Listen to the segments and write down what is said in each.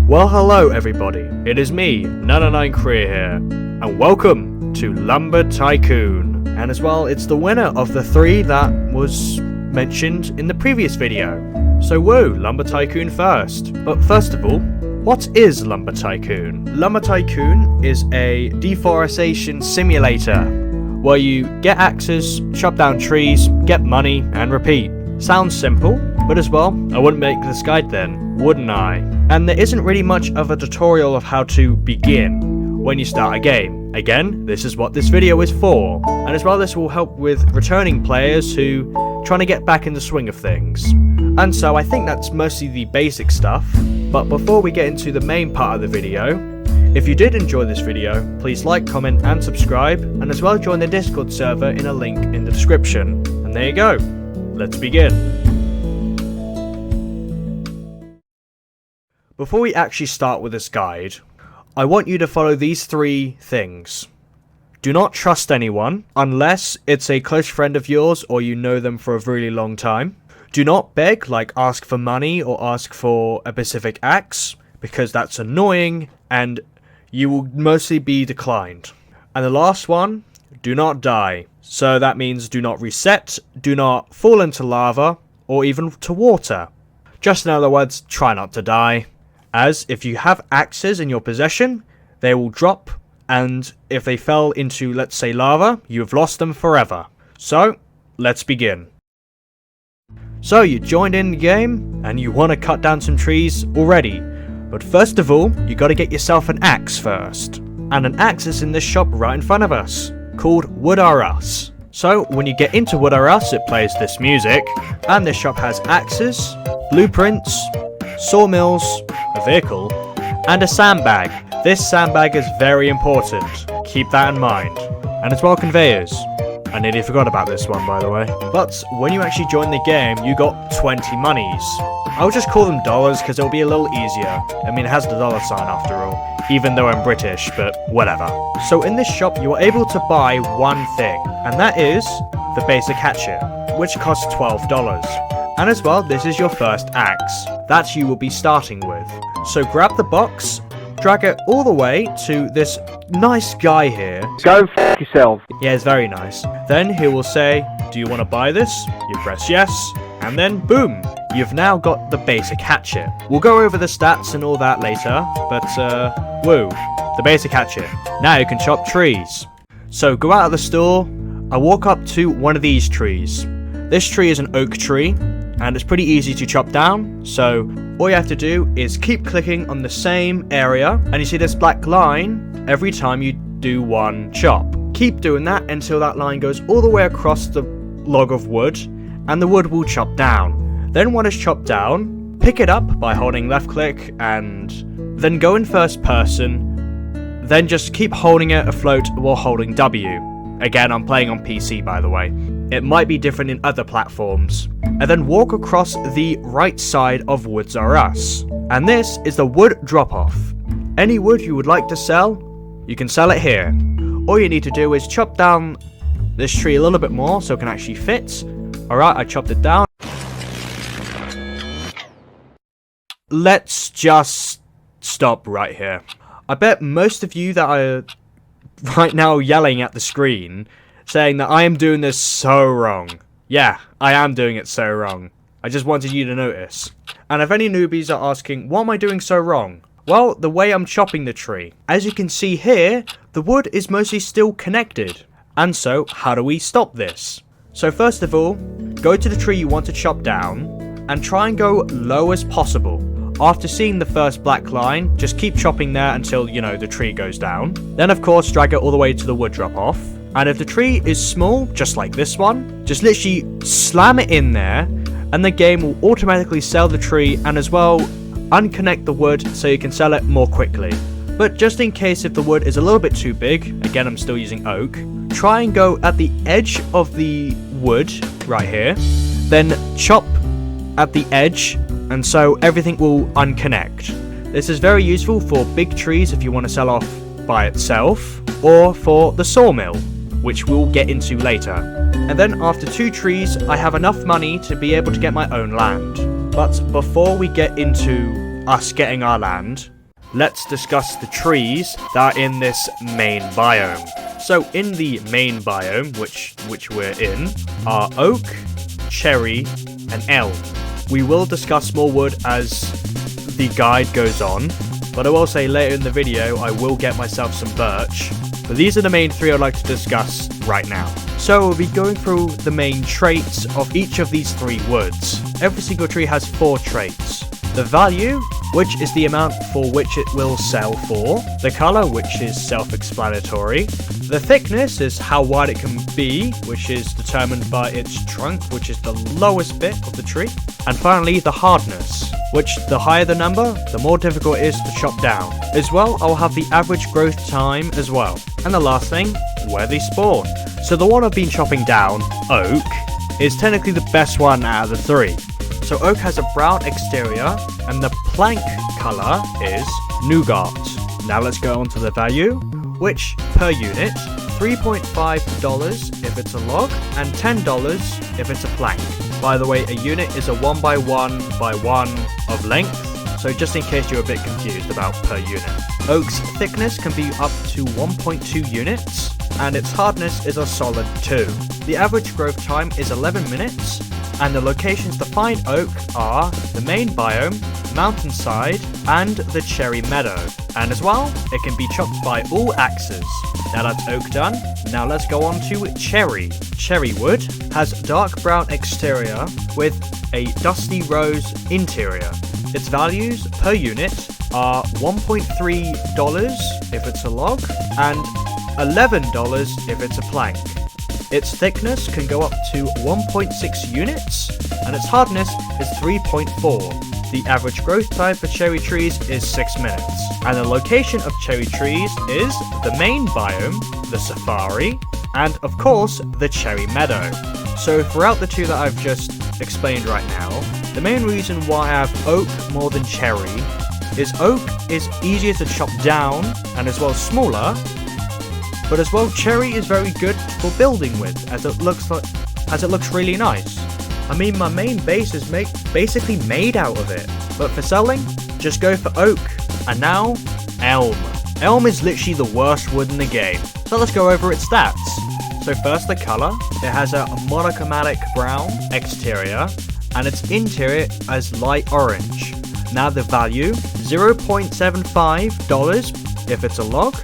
Well, hello everybody, it is me, 99 Career here, and welcome to Lumber Tycoon. And as well, it's the winner of the 3 that was mentioned in the previous video. So woo, Lumber Tycoon first. But first of all, what is Lumber Tycoon? Lumber Tycoon is a deforestation simulator, where you get axes, chop down trees, get money, and repeat. Sounds simple, but as well, I wouldn't make this guide then, wouldn't I? And there isn't really much of a tutorial of how to begin when you start a game. Again, this is what this video is for. And as well, this will help with returning players who trying to get back in the swing of things. And so I think that's mostly the basic stuff. But before we get into the main part of the video, if you did enjoy this video, please like, comment and subscribe, and as well join the Discord server in a link in the description. And there you go. Let's begin. Before we actually start with this guide, I want you to follow these 3 things. Do not trust anyone, unless it's a close friend of yours or you know them for a really long time. Do not beg, like ask for money or ask for a specific axe, because that's annoying and you will mostly be declined. And the last one, do not die. So that means do not reset, do not fall into lava, or even to water. Just in other words, try not to die. As if you have axes in your possession, they will drop, and if they fell into, let's say, lava, you have lost them forever. So, let's begin. So you joined in the game, and you want to cut down some trees already. But first of all, you got to get yourself an axe first. And an axe is in this shop right in front of us, called Wood R Us. So when you get into Wood R Us, it plays this music, and this shop has axes, blueprints, sawmills, a vehicle, and a sandbag. This sandbag is very important, keep that in mind. And as well, conveyors. I nearly forgot about this one, by the way. But when you actually join the game, you got 20 monies. I'll just call them dollars because it'll be a little easier. I mean, it has the dollar sign after all, even though I'm British, but whatever. So in this shop, you are able to buy one thing, and that is the basic hatchet, which costs $12. And as well, this is your first axe that you will be starting with. So grab the box, drag it all the way to this nice guy here. Go f*** yourself. Yeah, it's very nice. Then he will say, do you want to buy this? You press yes, and then boom, you've now got the basic hatchet. We'll go over the stats and all that later, but woo, the basic hatchet. Now you can chop trees. So go out of the store, I walk up to one of these trees. This tree is an oak tree, and it's pretty easy to chop down, so all you have to do is keep clicking on the same area, and you see this black line every time you do one chop. Keep doing that until that line goes all the way across the log of wood, and the wood will chop down. Then when it's chopped down, pick it up by holding left click, and then go in first person, then just keep holding it afloat while holding W. Again, I'm playing on PC, by the way. It might be different in other platforms. And then walk across the right side of Woods R Us. And this is the wood drop-off. Any wood you would like to sell, you can sell it here. All you need to do is chop down this tree a little bit more so it can actually fit. Alright, I chopped it down. Let's just stop right here. I bet most of you that are right now yelling at the screen, saying that I am doing this so wrong. Yeah, I am doing it so wrong. I just wanted you to notice. And if any newbies are asking, what am I doing so wrong? Well, the way I'm chopping the tree. As you can see here, the wood is mostly still connected. And so, how do we stop this? So first of all, go to the tree you want to chop down, and try and go low as possible. After seeing the first black line, just keep chopping there until, you know, the tree goes down. Then of course, drag it all the way to the wood drop off. And if the tree is small, just like this one, just literally slam it in there, and the game will automatically sell the tree and as well unconnect the wood so you can sell it more quickly. But just in case if the wood is a little bit too big, again I'm still using oak, try and go at the edge of the wood, right here, then chop at the edge, and so everything will unconnect. This is very useful for big trees if you want to sell off by itself, or for the sawmill, which we'll get into later. And then after 2 trees, I have enough money to be able to get my own land. But before we get into us getting our land, let's discuss the trees that are in this main biome. So in the main biome, which we're in, are oak, cherry, and elm. We will discuss more wood as the guide goes on, but I will say later in the video I will get myself some birch. But these are the main three I'd like to discuss right now. So we'll be going through the main traits of each of these three woods. Every single tree has 4 traits. The value, which is the amount for which it will sell for. The color, which is self-explanatory. The thickness is how wide it can be, which is determined by its trunk, which is the lowest bit of the tree. And finally, the hardness, which the higher the number, the more difficult it is to chop down. As well, I'll have the average growth time as well. And the last thing, where they spawn. So the one I've been chopping down, oak, is technically the best one out of the 3. So oak has a brown exterior, and the plank color is nougat. Now let's go on to the value, which per unit, $3.5 if it's a log, and $10 if it's a plank. By the way, a unit is a 1 by 1 by 1 of length, so just in case you're a bit confused about per unit. Oak's thickness can be up to 1.2 units, and its hardness is a solid 2. The average growth time is 11 minutes, and the locations to find oak are the main biome, mountainside, and the cherry meadow. And as well, it can be chopped by all axes. Now that's oak done. Now let's go on to cherry. Cherry wood has dark brown exterior with a dusty rose interior. Its values per unit are $1.3 if it's a log, and $11 if it's a plank. Its thickness can go up to 1.6 units, and its hardness is 3.4. The average growth time for cherry trees is 6 minutes. And the location of cherry trees is the main biome, the safari, and of course, the cherry meadow. So throughout the 2 that I've just explained right now, the main reason why I have oak more than cherry is oak is easier to chop down and as well smaller. But as well, cherry is very good for building with, as it looks really nice. I mean, my main base is basically made out of it. But for selling, just go for oak. And now, elm. Elm is literally the worst wood in the game. So let's go over its stats. So first, the color. It has a monochromatic brown exterior, and its interior is light orange. Now the value, $0.75 if it's a log,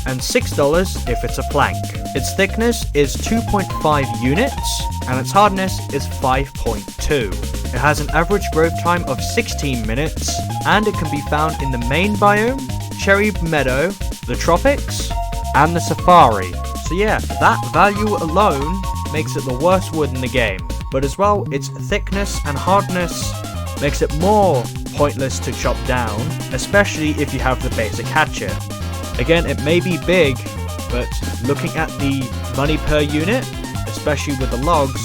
and $6 if it's a plank. Its thickness is 2.5 units, and its hardness is 5.2. It has an average growth time of 16 minutes, and it can be found in the main biome, cherry meadow, the tropics, and the safari. So yeah, that value alone makes it the worst wood in the game. But as well, its thickness and hardness makes it more pointless to chop down, especially if you have the basic hatchet. Again, it may be big, but looking at the money per unit, especially with the logs,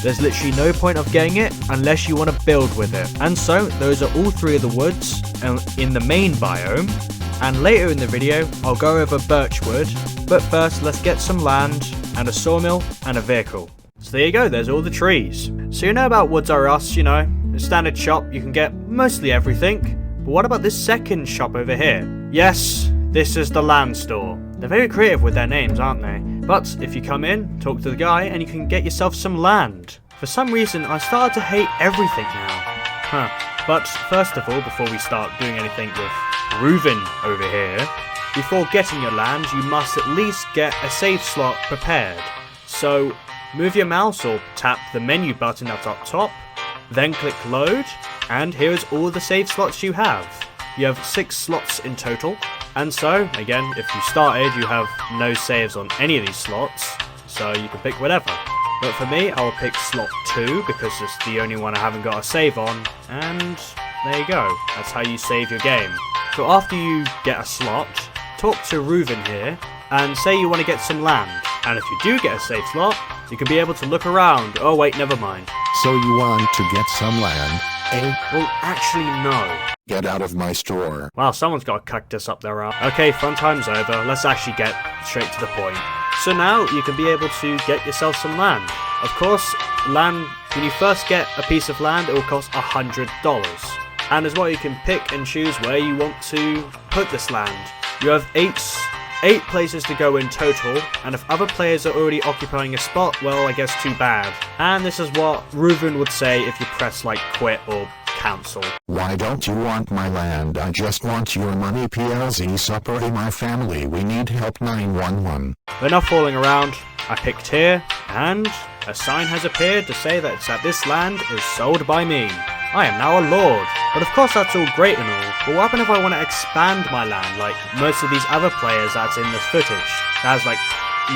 there's literally no point of getting it unless you want to build with it. And so, those are all 3 of the woods in the main biome. And later in the video, I'll go over birch wood. But first, let's get some land, and a sawmill, and a vehicle. So there you go, there's all the trees. So you know about Woods R Us, you know, a standard shop, you can get mostly everything. But what about this second shop over here? Yes, this is the land store. They're very creative with their names, aren't they? But if you come in, talk to the guy, and you can get yourself some land. For some reason, I started to hate everything now. But first of all, before we start doing anything with Reuven over here, before getting your land, you must at least get a save slot prepared. So, move your mouse or tap the menu button that's up top, then click load, and here's all the save slots you have. You have 6 slots in total. And so, again, if you started, you have no saves on any of these slots, so you can pick whatever. But for me, I'll pick slot 2, because it's the only one I haven't got a save on, and there you go, that's how you save your game. So after you get a slot, talk to Reuven here, and say you want to get some land. And if you do get a save slot, you can be able to look around. Oh wait, never mind. So you want to get some land? Well, actually no. Get out of my store. Wow, someone's got a cactus up their ass. Okay, fun time's over. Let's actually get straight to the point. So now you can be able to get yourself some land. Of course, land, when you first get a piece of land, it will cost $100. And as well, you can pick and choose where you want to put this land. You have eight places to go in total, and if other players are already occupying a spot, well, I guess too bad. And this is what Reuven would say if you press like quit or cancel. Why don't you want my land? I just want your money. PLZ supporting my family. We need help. 911. Enough fooling around. I picked here, and a sign has appeared to say that this land is sold by me. I am now a lord. But of course that's all great and all, but what happens if I want to expand my land like most of these other players that's in this footage that has like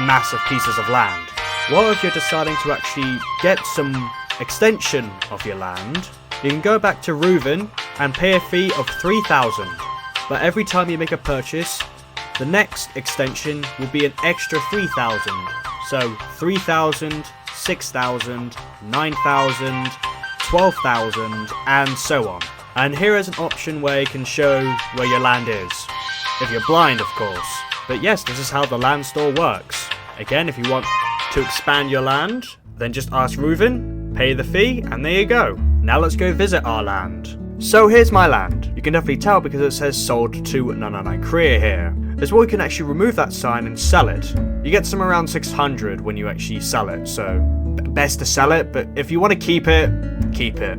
massive pieces of land? Well, if you're deciding to actually get some extension of your land, you can go back to Reuven and pay a fee of 3,000. But every time you make a purchase, the next extension will be an extra 3,000. So 3,000, 6,000, 9,000, 12,000, and so on. And here is an option where you can show where your land is. If you're blind, of course. But yes, this is how the land store works. Again, if you want to expand your land, then just ask Reuven, pay the fee, and there you go. Now let's go visit our land. So here's my land. You can definitely tell because it says sold to 999 Korea here. As well, you can actually remove that sign and sell it. You get some around 600 when you actually sell it, so best to sell it, but if you want to keep it, keep it.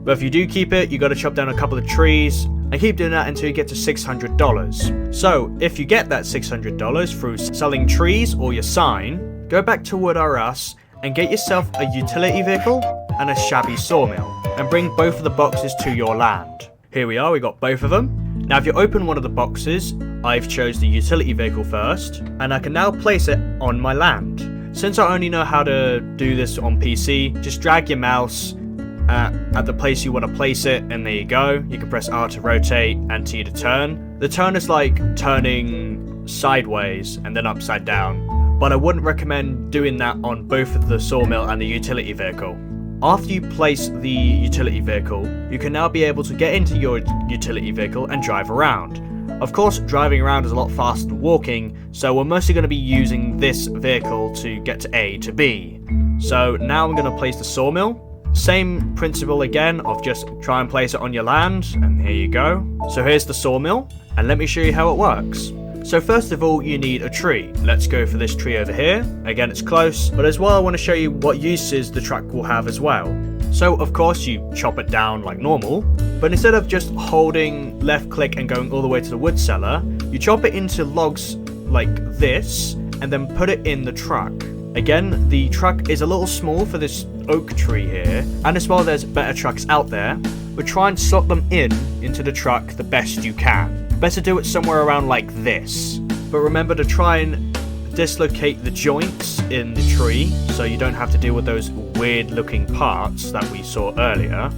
But if you do keep it, you got to chop down a couple of trees and keep doing that until you get to $600. So if you get that $600 through selling trees or your sign, go back to Wood R Us and get yourself a utility vehicle and a shabby sawmill and bring both of the boxes to your land. Here we are, we got both of them. Now if you open one of the boxes, I've chose the utility vehicle first, and I can now place it on my land. Since I only know how to do this on PC, just drag your mouse at the place you want to place it, and there you go. You can press R to rotate and T to turn. The turn is like turning sideways and then upside down, but I wouldn't recommend doing that on both of the sawmill and the utility vehicle. After you place the utility vehicle, you can now be able to get into your utility vehicle and drive around. Of course, driving around is a lot faster than walking, so we're mostly going to be using this vehicle to get to A to B. So now I'm going to place the sawmill. Same principle again of just try and place it on your land, and here you go. So here's the sawmill, and let me show you how it works. So first of all, you need a tree. Let's go for this tree over here. Again, it's close, but as well I want to show you what uses the truck will have as well. So of course you chop it down like normal, but instead of just holding left click and going all the way to the wood cellar, you chop it into logs like this and then put it in the truck. Again, the truck is a little small for this oak tree here, and as well there's better trucks out there, but try and slot them into the truck the best you can. Better do it somewhere around like this. But remember to try and dislocate the joints in the tree so you don't have to deal with those weird looking parts that we saw earlier.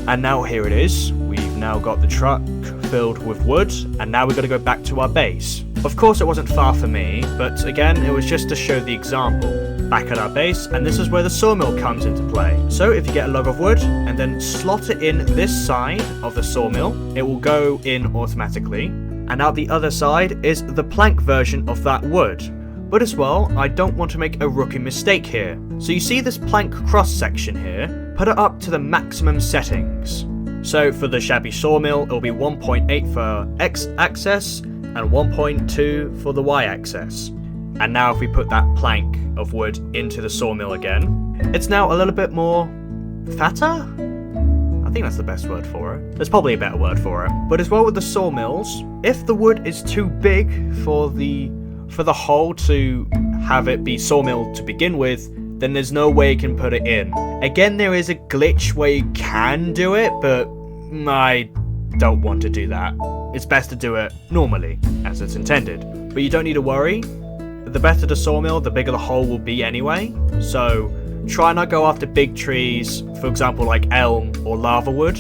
And now here it is. We've now got the truck filled with wood, and now we're going to go back to our base. Of course it wasn't far for me, but again it was just to show the example. Back at our base, and this is where the sawmill comes into play. So if you get a log of wood and then slot it in this side of the sawmill, it will go in automatically. And out the other side is the plank version of that wood. But as well, I don't want to make a rookie mistake here. So you see this plank cross section here? Put it up to the maximum settings. So for the shabby sawmill, it'll be 1.8 for X axis and 1.2 for the Y axis. And now if we put that plank of wood into the sawmill again, it's now a little bit more fatter? I think that's the best word for it. There's probably a better word for it. But as well with the sawmills, if the wood is too big for the hole to have it be sawmill to begin with, then there's no way you can put it in. Again, there is a glitch where you can do it, but I don't want to do that. It's best to do it normally, as it's intended. But you don't need to worry. The better the sawmill, the bigger the hole will be anyway. So try not go after big trees, for example like elm or lava wood,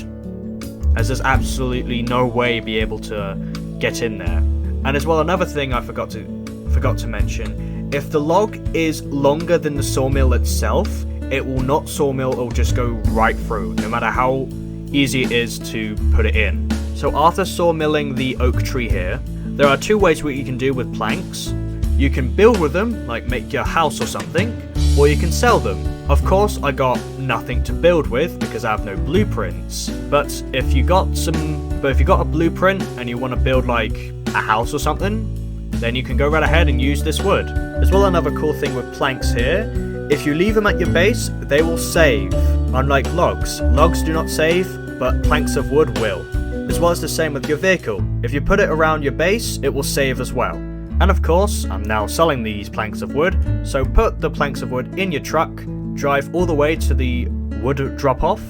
as there's absolutely no way you'll be able to get in there. And as well, another thing I forgot to mention, if the log is longer than the sawmill itself, it will not sawmill, it will just go right through, no matter how easy it is to put it in. So after sawmilling the oak tree here, there are two ways what you can do with planks. You can build with them, like make your house or something, or you can sell them. Of course, I got nothing to build with because I have no blueprints. But if you got a blueprint and you want to build like a house or something, then you can go right ahead and use this wood. As well, another cool thing with planks here, if you leave them at your base, they will save. Unlike logs. Logs do not save, but planks of wood will. As well as the same with your vehicle. If you put it around your base, it will save as well. And of course, I'm now selling these planks of wood, so put the planks of wood in your truck, drive all the way to the wood drop-off,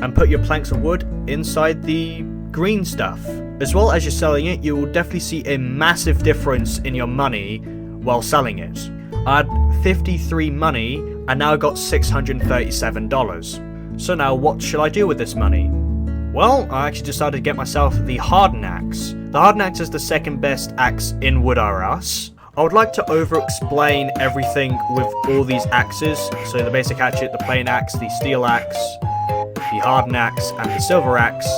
and put your planks of wood inside the green stuff. As well as you're selling it, you will definitely see a massive difference in your money while selling it. I had 53 money, and now I got $637. So now what should I do with this money? Well, I actually decided to get myself the hardened axe. The hardened axe is the second best axe in Wood R Us. I would like to over-explain everything with all these axes. So the basic hatchet, the plain axe, the steel axe, the hardened axe, and the silver axe.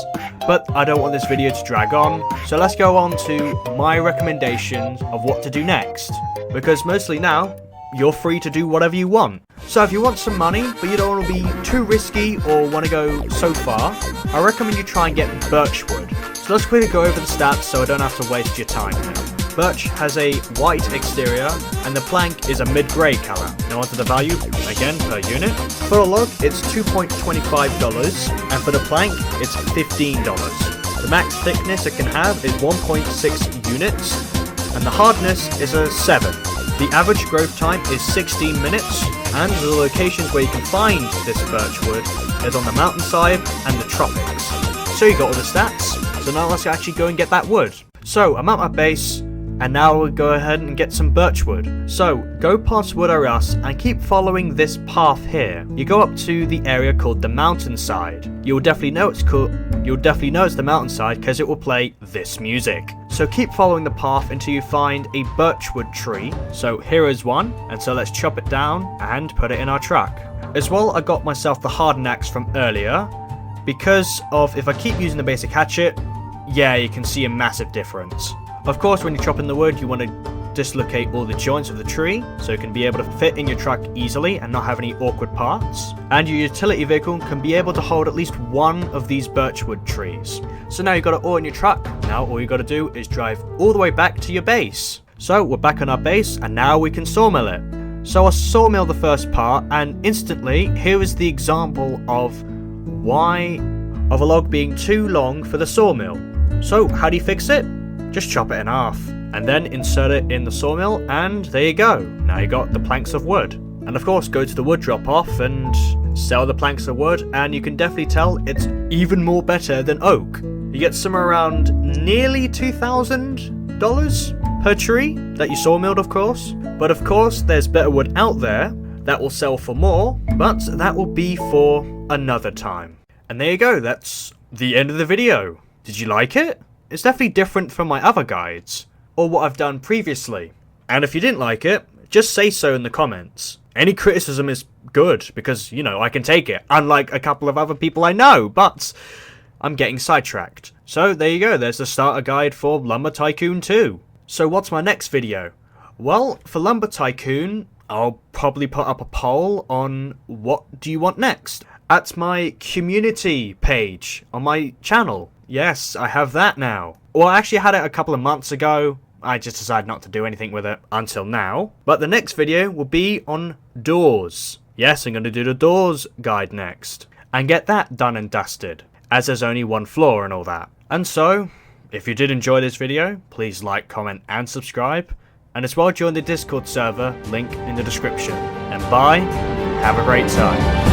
But I don't want this video to drag on, so let's go on to my recommendations of what to do next. Because mostly now, you're free to do whatever you want. So if you want some money, but you don't want to be too risky or want to go so far, I recommend you try and get birch wood. So let's quickly go over the stats so I don't have to waste your time now. Birch has a white exterior, and the plank is a mid-grey colour. Now onto the value, again, per unit. For a log, it's $2.25, and for the plank, it's $15. The max thickness it can have is 1.6 units, and the hardness is a 7. The average growth time is 16 minutes, and the locations where you can find this birch wood is on the mountainside and the tropics. So you got all the stats, so now let's actually go and get that wood. So I'm at my base, and now we'll go ahead and get some birch wood. So go past Wood R Us and keep following this path here. You go up to the area called the mountainside. You'll definitely know it's the mountainside because it will play this music. So keep following the path until you find a birchwood tree. So here is one, and so let's chop it down and put it in our truck. As well, I got myself the hardened axe from earlier because of if I keep using the basic hatchet, yeah, you can see a massive difference. Of course, when you're chopping the wood, you want to dislocate all the joints of the tree so it can be able to fit in your truck easily and not have any awkward parts. And your utility vehicle can be able to hold at least one of these birchwood trees. So now you've got it all in your truck. Now all you got to do is drive all the way back to your base. So we're back on our base, and now we can sawmill it. So I sawmill the first part, and instantly here is the example of a log being too long for the sawmill. So how do you fix it? Just chop it in half, and then insert it in the sawmill, and there you go. Now you got the planks of wood. And of course, go to the wood drop-off and sell the planks of wood, and you can definitely tell it's even more better than oak. You get somewhere around nearly $2,000 per tree that you sawmilled, of course. But of course, there's better wood out there that will sell for more, but that will be for another time. And there you go, that's the end of the video. Did you like it? It's definitely different from my other guides, or what I've done previously. And if you didn't like it, just say so in the comments. Any criticism is good, because, you know, I can take it, unlike a couple of other people I know, but I'm getting sidetracked. So there you go, there's the starter guide for Lumber Tycoon 2. So what's my next video? Well, for Lumber Tycoon, I'll probably put up a poll on what do you want next at my community page on my channel. Yes, I have that now. Well, I actually had it a couple of months ago. I just decided not to do anything with it until now. But the next video will be on doors. Yes, I'm going to do the doors guide next. And get that done and dusted, as there's only one floor and all that. And so, if you did enjoy this video, please like, comment, and subscribe. And as well, join the Discord server, link in the description. And bye, have a great time.